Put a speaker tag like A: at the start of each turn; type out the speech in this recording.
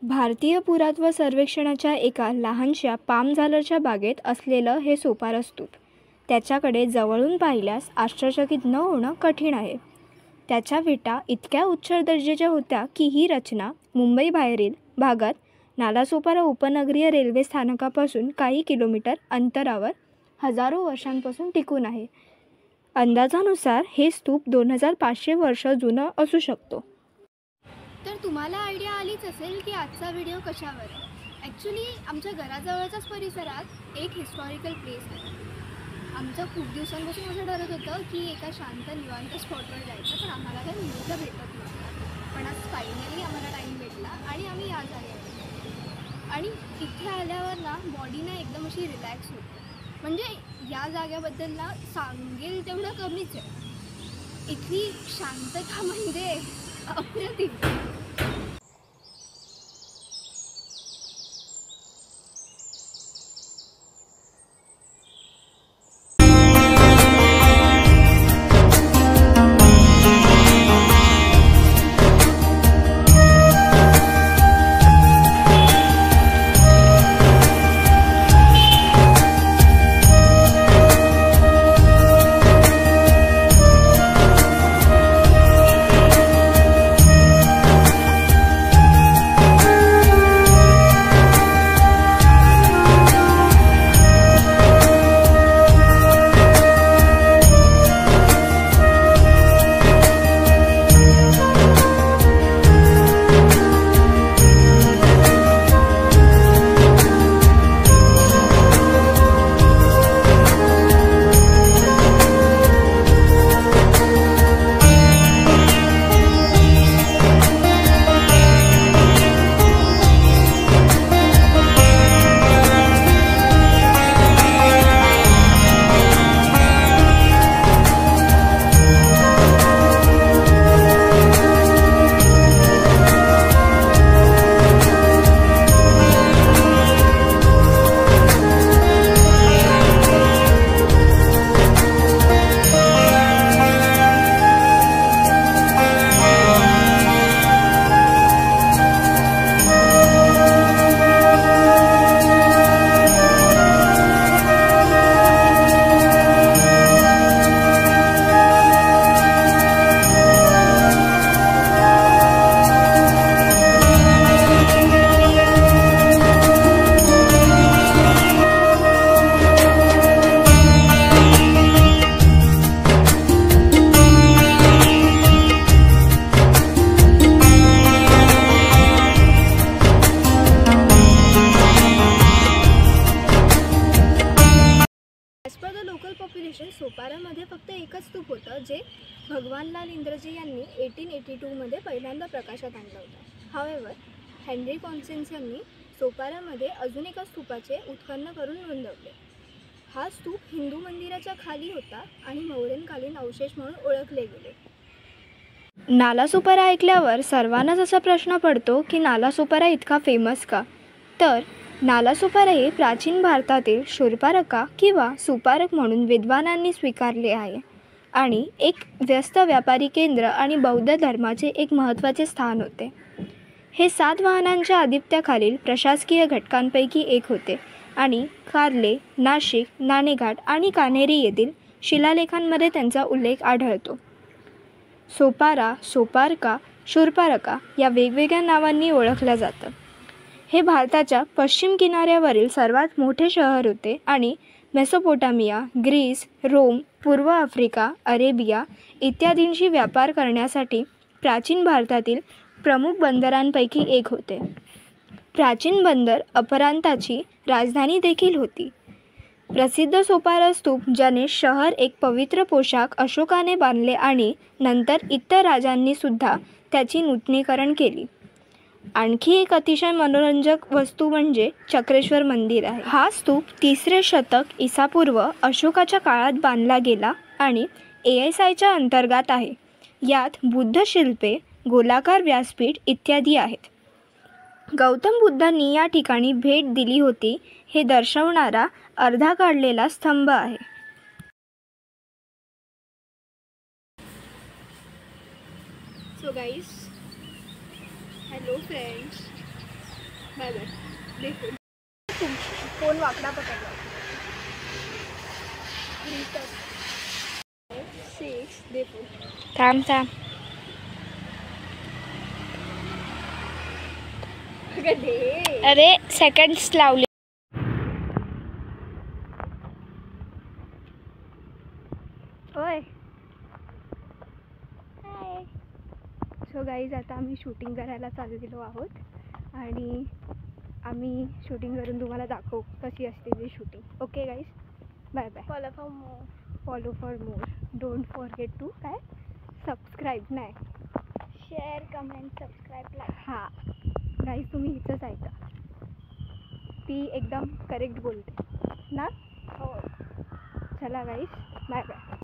A: भारतीय पुरातत्व सर्वेक्षणाच्या एका लहानशा पाम झालरच्या बागेत असलेलं हे सोपारा स्तूप. त्याच्याकडे जवळून पाहिल्यास आश्चर्यचकित न होणं कठीण आहे. त्याच्या विटा इतक्या उच्च दर्जाच्या होत्या की ही रचना मुंबईबाहेरील भागात नालासोपारा उपनगरीय रेल्वे स्थानकापासून काही किलोमीटर अंतरावर हजारो वर्षांपासून टिकून आहे. अंदाजानुसार हे स्तूप 2500 वर्ष जुनं असू शकतो.
B: तर तुम्हाला आयडिया आलीच असेल की आजचा व्हिडिओ कशावर आहे. ॲक्च्युली आमच्या घराजवळच्याच परिसरात एक हिस्टॉरिकल प्लेस आहे. आमचं खूप दिवसांपासून असं ठरत होतं की एका शांत निवांत स्पॉटवर जायचं, पण आम्हाला काही मुहूर्त भेटत नव्हता. पण आज फायनली आम्हाला टाईम भेटला आणि आम्ही आज आले. आणि इथे आल्यावर ना बॉडी ना एकदम अशी रिलॅक्स होते. म्हणजे या जागेबद्दल ना सांगेल तेवढं कमीच आहे. इथली शांतता म्हणजे अप्रतिम. सोपारामध्ये फक्त एकच स्तूप होतं जे भगवानलाल इंद्रजी यांनी 1882 मध्ये पहिल्यांदा प्रकाशात आणलं होतं. हावेवर हेनरी कॉन्सेन्स यांनी सोपारामध्ये अजून एका स्तूपाचे उत्खनन करून नोंदवले. हा स्तूप हिंदू मंदिराच्या खाली होता आणि मौर्यकालीन अवशेष म्हणून ओळखले गेले.
A: नालासोपारा ऐकल्यावर सर्वांनाच असा प्रश्न पडतो की नालासोपारा इतका फेमस का? तर नालासोपारा हे प्राचीन भारतातील शूरपारका किंवा सुपारक म्हणून विद्वानांनी स्वीकारले आहे आणि एक व्यस्त व्यापारी केंद्र आणि बौद्ध धर्माचे एक महत्त्वाचे स्थान होते. हे सातवाहनांच्या आधिपत्याखालील प्रशासकीय घटकांपैकी एक होते आणि कार्ले, नाशिक, नाणेघाट आणि कान्हेरी येथील शिलालेखांमध्ये त्यांचा उल्लेख आढळतो. सोपारा, सोपारका, शूरपारका या वेगवेगळ्या नावांनी ओळखलं जातं. हे भारताच्या पश्चिम किनाऱ्यावरील सर्वात मोठे शहर होते आणि मेसोपोटामिया, ग्रीस, रोम, पूर्व आफ्रिका, अरेबिया इत्यादींशी व्यापार करण्यासाठी प्राचीन भारतातील प्रमुख बंदरांपैकी एक होते. प्राचीन बंदर अपरांताची राजधानी देखील होती. प्रसिद्ध सोपारा स्तूप ज्याने शहर एक पवित्र पोशाख अशोकाने बांधले आणि नंतर इतर राजांनी सुद्धा त्याची नूतनीकरण केली. आणखी एक अतिशय मनोरंजक वस्तू म्हणजे चक्रेश्वर मंदिर आहे. हा स्तूप 3रे शतक ईसापूर्व अशोकाच्या काळात बांधला गेला आणि ASIच्या अंतर्गत आहे. यात बुद्ध शिल्पे, गोलाकार व्यासपीठ इत्यादी आहेत. गौतम बुद्धांनी या ठिकाणी भेट दिली होती हे दर्शवणारा अर्धा काढलेला स्तंभ आहे.
B: So guys, hello friends, bye bye. दे फोन. फोन वाकडा पकडला. 6 दे फोन.
A: थांब थांब.
B: दे.
A: अरे सेकंड्स लावले.
B: होय. हाय. सो गाईज आता आम्ही शूटिंग करायला चाललेलो आहोत आणि आम्ही शूटिंग करून तुम्हाला दाखवू कशी असते ती shooting. Okay guys, bye bye. Follow for more. Don't forget to काय सबस्क्राईब नाही, शेअर कमेंट सबस्क्राईब लाईक. हां गाईज तुम्ही हिचंच ऐका, ती एकदम करेक्ट बोलते ना. हो. चला गाईज, बाय बाय.